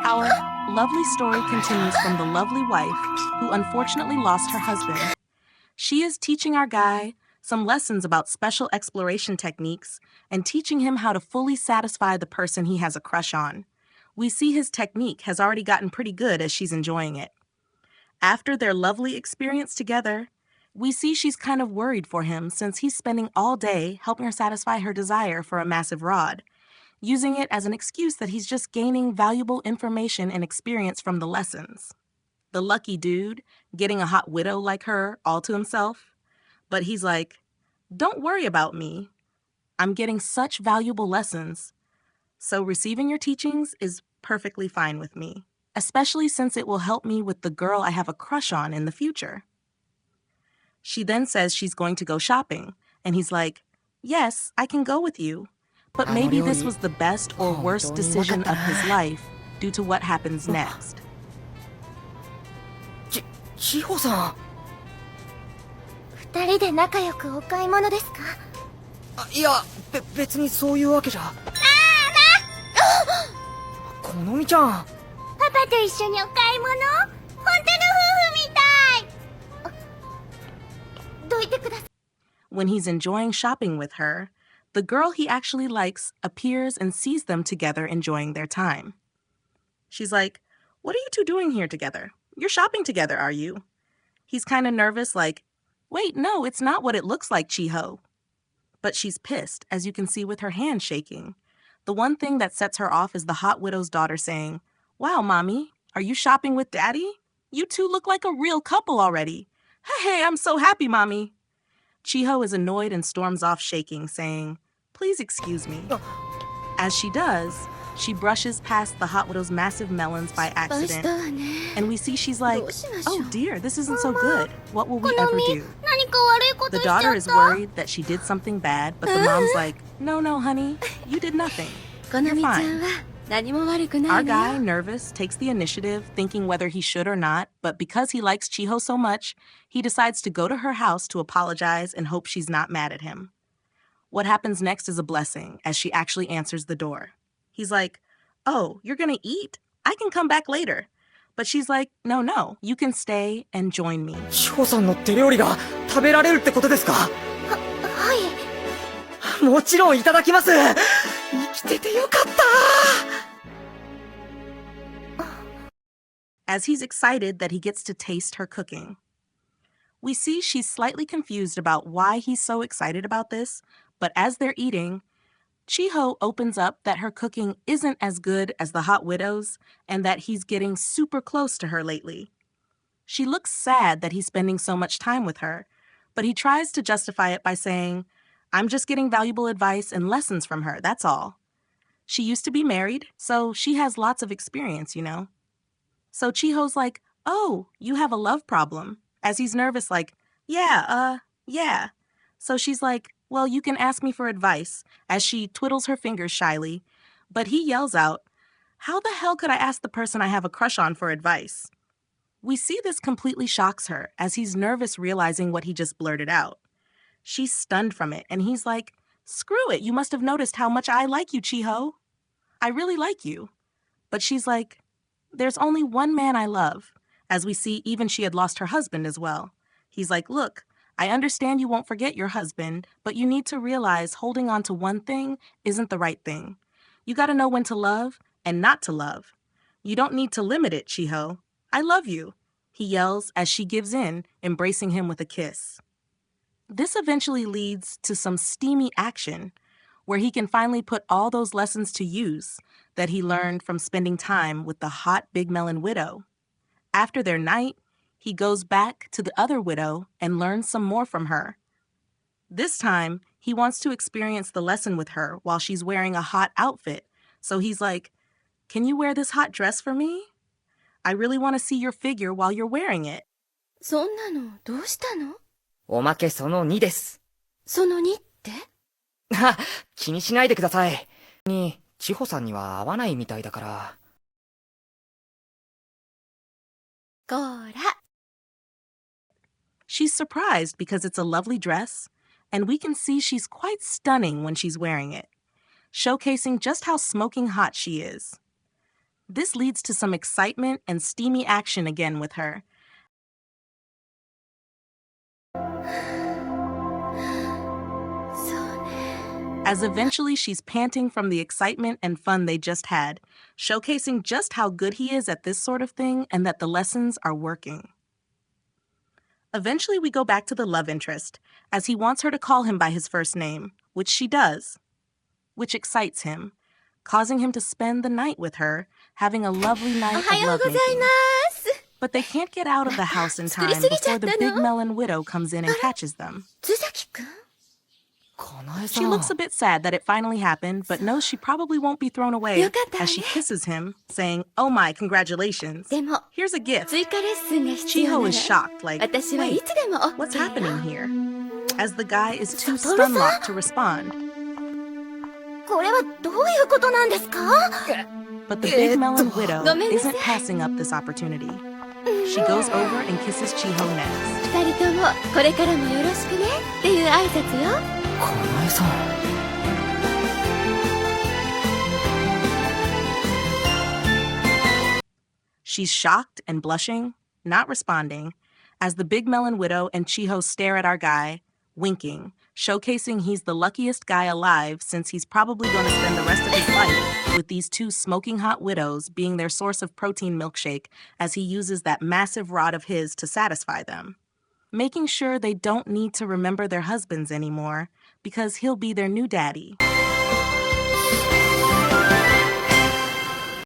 Our lovely story continues from the lovely wife who unfortunately lost her husband. She is teaching our guy some lessons about special exploration techniques and teaching him how to fully satisfy the person he has a crush on. We see his technique has already gotten pretty good as she's enjoying it. After their lovely experience together, we see she's kind of worried for him since he's spending all day helping her satisfy her desire for a massive rod, using it as an excuse that he's just gaining valuable information and experience from the lessons. The lucky dude, getting a hot widow like her all to himself. But he's like, don't worry about me. I'm getting such valuable lessons. So receiving your teachings is perfectly fine with me, especially since it will help me with the girl I have a crush on in the future. She then says she's going to go shopping, and he's like, yes, I can go with you. But maybe this was the best or worst decision of his life due to what happens next. 千穂さん。二人で仲良くお買い物ですか？いや、別にそういうわけじゃ。このみちゃん。パパと一緒にお買い物？本当の夫婦みたい。どいてください。 When he's enjoying shopping with her, the girl he actually likes appears and sees them together enjoying their time. She's like, what are you two doing here together? You're shopping together, are you? He's kind of nervous, like, wait, no, it's not what it looks like, Chiho. But she's pissed, as you can see with her hand shaking. The one thing that sets her off is the hot widow's daughter saying, wow, mommy, are you shopping with daddy? You two look like a real couple already. Hey, I'm so happy, mommy. Chiho is annoyed and storms off shaking, saying, please excuse me. As she does, she brushes past the hot widow's massive melons by accident, and we see she's like, oh dear, this isn't so good. What will we ever do? The daughter is worried that she did something bad, but the mom's like, no, honey, you did nothing. You're fine. Our guy, nervous, takes the initiative, thinking whether he should or not, but because he likes Chiho so much, he decides to go to her house to apologize and hope she's not mad at him. What happens next is a blessing, as she actually answers the door. He's like, oh, you're gonna eat? I can come back later. But she's like, no, you can stay and join me. 千穂さんの手料理が食べられるってことですか？はい。もちろんいただきます。生きててよかった。As he's excited that he gets to taste her cooking. We see she's slightly confused about why he's so excited about this, but as they're eating, Chiho opens up that her cooking isn't as good as the hot widow's and that he's getting super close to her lately. She looks sad that he's spending so much time with her, but he tries to justify it by saying, I'm just getting valuable advice and lessons from her, that's all. She used to be married, so she has lots of experience, you know. So Chiho's like, oh, you have a love problem, as he's nervous like, yeah. So she's like, well, you can ask me for advice, as she twiddles her fingers shyly, but he yells out, how the hell could I ask the person I have a crush on for advice? We see this completely shocks her, as he's nervous realizing what he just blurted out. She's stunned from it, and he's like, screw it, you must have noticed how much I like you, Chiho. I really like you. But she's like, there's only one man I love, as we see even she had lost her husband as well. He's like, look, I understand you won't forget your husband, but you need to realize holding on to one thing isn't the right thing. You gotta know when to love and not to love. You don't need to limit it, Chiho. I love you, he yells as she gives in, embracing him with a kiss. This eventually leads to some steamy action, where he can finally put all those lessons to use that he learned from spending time with the hot Big Melon widow. After their night, he goes back to the other widow and learns some more from her. This time, he wants to experience the lesson with her while she's wearing a hot outfit, so he's like, can you wear this hot dress for me? I really want to see your figure while you're wearing it. そんなのどうしたの？おまけその2です。その2って？気にしないでください。千穂さんには合わないみたいだから。こら。She's surprised because it's a lovely dress, and we can see she's quite stunning when she's wearing it, showcasing just how smoking hot she is. This leads to some excitement and steamy action again with her, as eventually she's panting from the excitement and fun they just had, showcasing just how good he is at this sort of thing and that the lessons are working. Eventually we go back to the love interest, as he wants her to call him by his first name, which she does, which excites him, causing him to spend the night with her, having a lovely night of lovemaking. But they can't get out of the house in time before the big melon widow comes in and catches them. 津崎くん She looks a bit sad that it finally happened, but knows she probably won't be thrown away as she kisses him, saying, "Oh my, congratulations. でも Here's a gift." 追加レッスンが必要 Chiho な is ら shocked, like, 私はい "Wait, つでも OK what's よ happening here?" As the guy is too Satoru-san? stun-locked to respond. これはどういうことなんですか But the big melon widow ごめんなさい isn't passing up this opportunity. She goes over and kisses Chiho next. 二人ともこれからもよろしくねっていう挨拶よかなえさん。She's shocked and blushing, not responding, as the big melon widow and Chiho stare at our guy, winking, showcasing he's the luckiest guy alive since he's probably going to spend the rest of his life with these two smoking hot widows being their source of protein milkshake as he uses that massive rod of his to satisfy them, making sure they don't need to remember their husbands anymore because he'll be their new daddy.